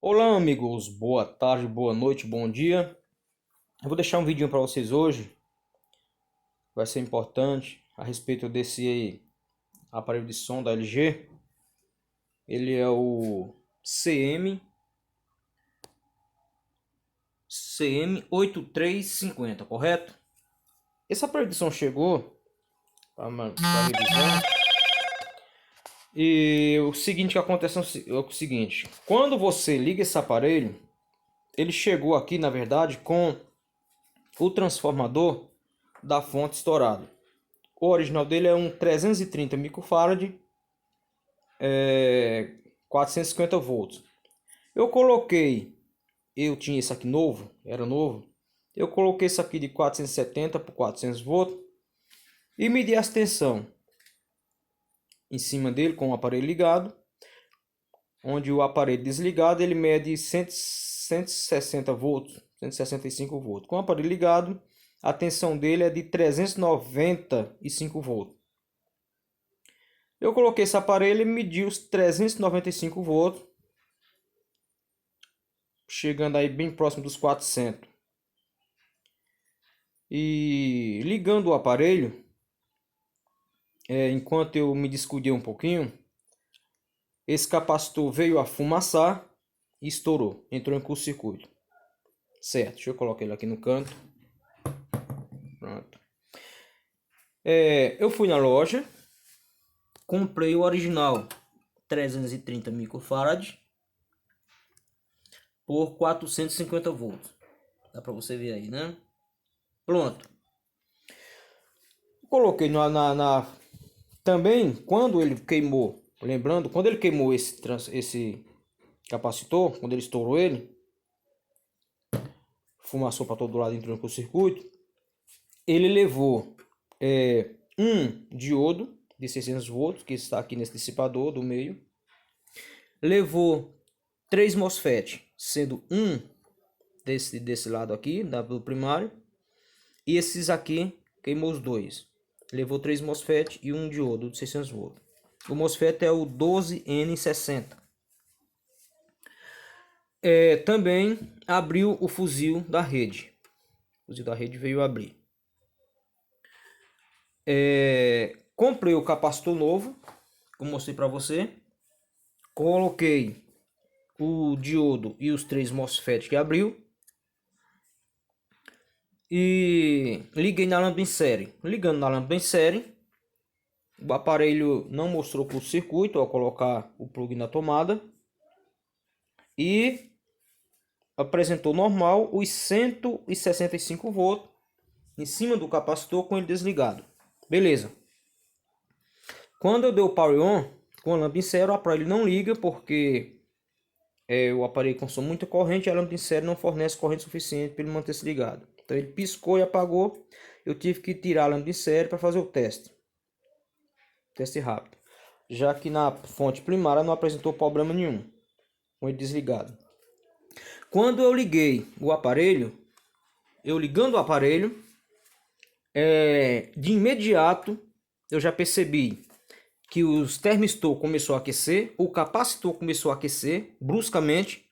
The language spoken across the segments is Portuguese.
Olá, amigos, boa tarde, boa noite, bom dia. Eu vou deixar um vídeo para vocês hoje, vai ser importante a respeito desse aparelho de som da LG. Ele é o CM8350, correto? Esse aparelho de som chegou para revisão. E o seguinte que acontece é o seguinte: quando você liga esse aparelho, ele chegou aqui, na verdade, com o transformador da fonte estourado. O original dele é um 330 microfarad, 450 volts. Eu tinha esse aqui novo, era novo. Eu coloquei esse aqui de 470 por 400 volts e medi a tensão em cima dele com o aparelho ligado. Onde o aparelho desligado ele mede 160 volts, 165 volts. Com o aparelho ligado, a tensão dele é de 395 volts. Eu coloquei esse aparelho e medi os 395 volts, chegando aí bem próximo dos 400. E ligando o aparelho, enquanto eu me descuidei um pouquinho, esse capacitor veio a fumaçar e estourou, entrou em curto-circuito. Certo, deixa eu colocar ele aqui no canto. Pronto. Eu fui na loja, comprei o original 330 microfarad por 450 volts. Dá para você ver aí, né? Pronto. Coloquei também quando ele queimou, lembrando, quando ele queimou esse capacitor, quando ele estourou ele, fumaçou para todo lado, entrou no circuito. Ele levou um diodo de 600 volts que está aqui nesse dissipador do meio. Levou 3 MOSFET, sendo um desse lado aqui, do primário, e esses aqui queimou os dois. Levou 3 MOSFET e um diodo de 600 volts. O MOSFET é o 12N60. Também abriu o fuzil da rede. O fuzil da rede veio abrir. Comprei o capacitor novo, como mostrei para você. Coloquei o diodo e os 3 MOSFET que abriu. E liguei na lâmpada em série. Ligando na lâmpada em série, o aparelho não mostrou curto-circuito ao colocar o plug na tomada. E apresentou normal os 165 volts em cima do capacitor com ele desligado. Beleza. Quando eu dei o power on com a lâmpada em série, o aparelho não liga porque o aparelho consome muita corrente e a lâmpada em série não fornece corrente suficiente para ele manter-se ligado. Então ele piscou e apagou. Eu tive que tirar a lâmpada em série para fazer o teste. Teste rápido. Já que na fonte primária não apresentou problema nenhum com ele desligado. Quando eu liguei o aparelho, ligando o aparelho, de imediato eu já percebi que os termistor começou a aquecer, o capacitor começou a aquecer bruscamente.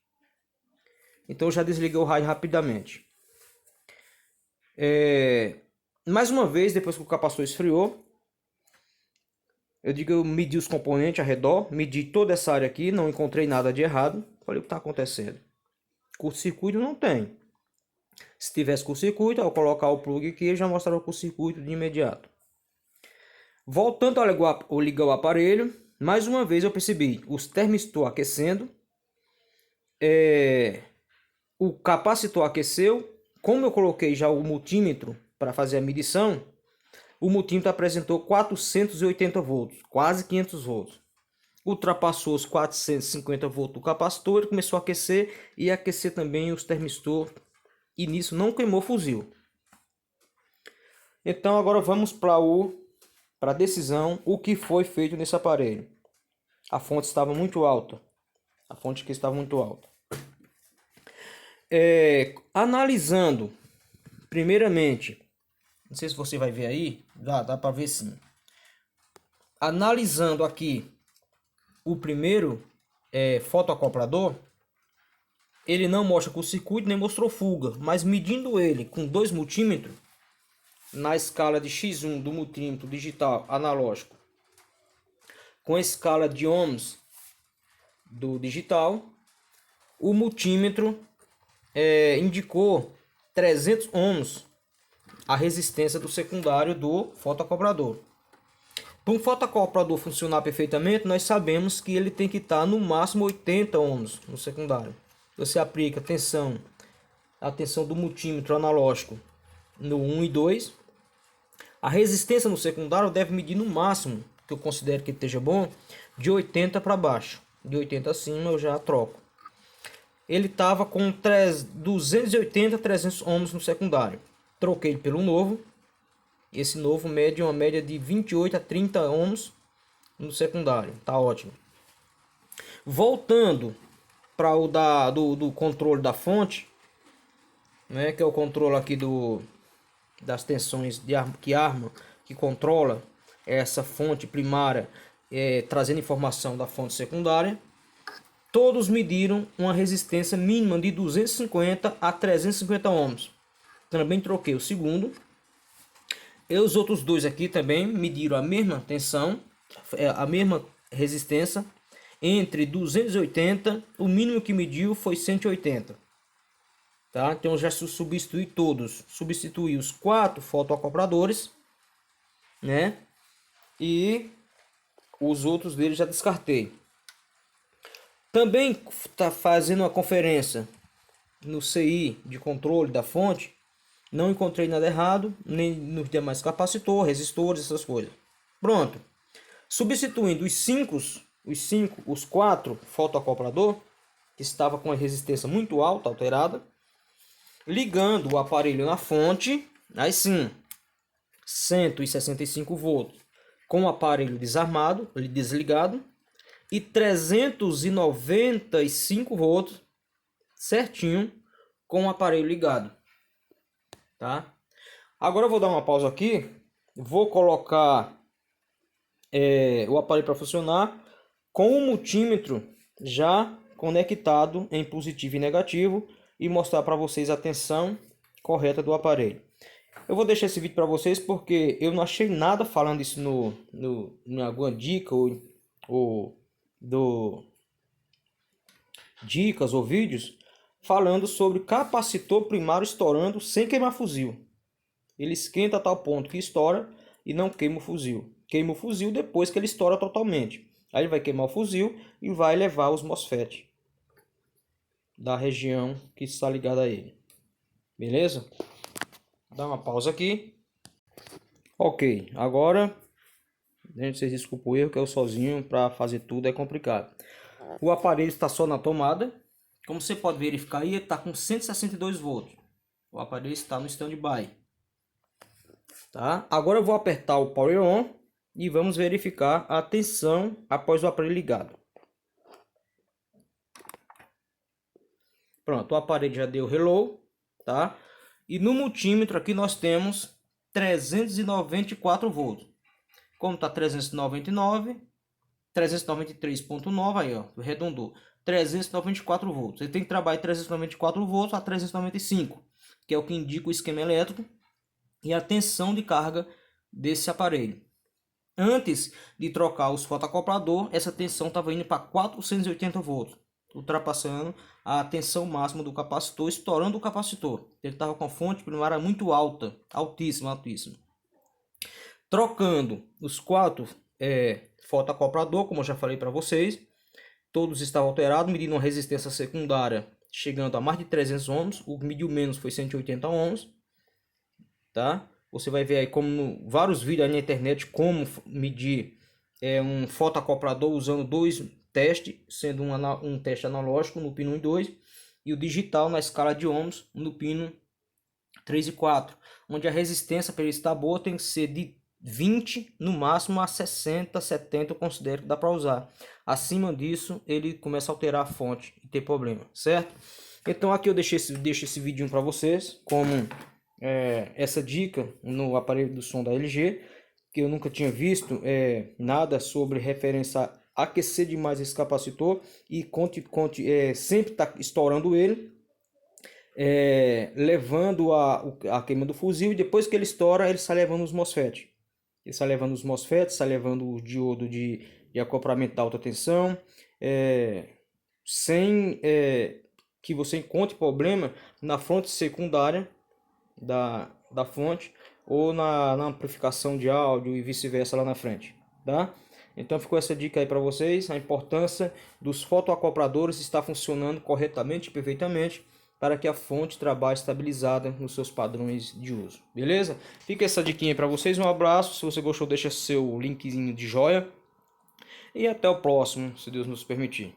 Então eu já desliguei o rádio rapidamente. Mais uma vez, depois que o capacitor esfriou, eu medi os componentes ao redor, medi toda essa área aqui, não encontrei nada de errado. Falei, o que está acontecendo? Curto-circuito não tem. Se tivesse curto-circuito, ao colocar o plug aqui, ele já mostrava o curto-circuito de imediato. Voltando a ligar o aparelho, mais uma vez eu percebi os termistor aquecendo, o capacitor aqueceu. Como eu coloquei já o multímetro para fazer a medição, o multímetro apresentou 480 volts, quase 500 volts. Ultrapassou os 450 volts do capacitor, ele começou a aquecer e aquecer também os termistor, e nisso não queimou o fuzil. Então agora vamos para a decisão, o que foi feito nesse aparelho. A fonte estava muito alta. A fonte aqui estava muito alta. Analisando, primeiramente, não sei se você vai ver aí, dá para ver sim. Analisando aqui o primeiro fotoacoplador, ele não mostra curto-circuito nem mostrou fuga, mas medindo ele com 2 multímetros, na escala de X1 do multímetro digital analógico, com a escala de ohms do digital, o multímetro indicou 300 ohms a resistência do secundário do fotocobrador. Para um fotocobrador funcionar perfeitamente, nós sabemos que ele tem que estar no máximo 80 ohms no secundário. Você aplica a tensão do multímetro analógico no 1 e 2. A resistência no secundário deve medir no máximo, que eu considero que esteja bom, de 80 para baixo. De 80 acima eu já troco. Ele estava com 280 a 300 ohms no secundário. Troquei pelo novo. Esse novo mede uma média de 28 a 30 ohms no secundário. Tá ótimo. Voltando para o do controle da fonte, né, que é o controle aqui das tensões que controla essa fonte primária, trazendo informação da fonte secundária. Todos mediram uma resistência mínima de 250 a 350 ohms. Também troquei o segundo. E os outros dois aqui também mediram a mesma tensão, a mesma resistência, entre 280, o mínimo que mediu foi 180. Tá? Então já substituí todos, substituí os 4 fotoacopladores, né? E os outros deles já descartei. Também está fazendo uma conferência no CI de controle da fonte. Não encontrei nada errado, nem nos demais capacitores, resistores, essas coisas. Pronto. Substituindo os 4 fotoacoplador, que estava com a resistência muito alta, alterada, ligando o aparelho na fonte, aí sim, 165 volts com o aparelho desarmado, desligado, e 395 volts certinho com o aparelho ligado. Tá? Agora eu vou dar uma pausa aqui, vou colocar o aparelho para funcionar com o multímetro já conectado em positivo e negativo e mostrar para vocês a tensão correta do aparelho. Eu vou deixar esse vídeo para vocês porque eu não achei nada falando isso em alguma dica ou dicas ou vídeos falando sobre capacitor primário estourando sem queimar fuzil. Ele esquenta a tal ponto que estoura e não queima o fuzil. Queima o fuzil depois que ele estoura totalmente. Aí ele vai queimar o fuzil e vai levar os MOSFET da região que está ligada a ele. Beleza? Dá uma pausa aqui. Ok, agora, gente, vocês desculpem o erro que eu sozinho para fazer tudo é complicado. O aparelho está só na tomada. Como você pode verificar aí, ele está com 162 volts. O aparelho está no standby. Tá? Agora eu vou apertar o Power On e vamos verificar a tensão após o aparelho ligado. Pronto, o aparelho já deu hello, tá? E no multímetro aqui nós temos 394 volts. Como está 399, 393.9 aí, ó, arredondou. 394 volts. Ele tem que trabalhar 394 volts a 395, que é o que indica o esquema elétrico e a tensão de carga desse aparelho. Antes de trocar os fotoacoplador, essa tensão estava indo para 480 volts, ultrapassando a tensão máxima do capacitor, estourando o capacitor. Ele estava com a fonte primária muito alta, altíssima. Trocando os 4 fotoacoplador, como eu já falei para vocês, todos estavam alterados, medindo uma resistência secundária chegando a mais de 300 ohms. O que mediu menos foi 180 ohms. Tá? Você vai ver aí como vários vídeos aí na internet como medir um fotoacoplador usando 2 testes, sendo um teste analógico no pino 1 e 2 e o digital na escala de ohms no pino 3 e 4, onde a resistência para ele estar boa tem que ser de 20 no máximo a 60, 70 eu considero que dá para usar. Acima disso ele começa a alterar a fonte e ter problema, certo? Então aqui eu deixo esse vídeo para vocês como essa dica no aparelho do som da LG, que eu nunca tinha visto nada sobre aquecer demais esse capacitor e sempre tá estourando ele, levando a queima do fusível, e depois que ele estoura, ele está levando os MOSFET. Ele está levando os MOSFET, está levando o diodo de acoplamento da alta tensão, sem que você encontre problema na fonte secundária da fonte ou na amplificação de áudio e vice-versa lá na frente, tá? Então ficou essa dica aí para vocês, a importância dos fotoacopladores estar funcionando corretamente e perfeitamente para que a fonte trabalhe estabilizada nos seus padrões de uso, beleza? Fica essa diquinha para vocês, um abraço, se você gostou deixa seu linkzinho de joia e até o próximo, se Deus nos permitir.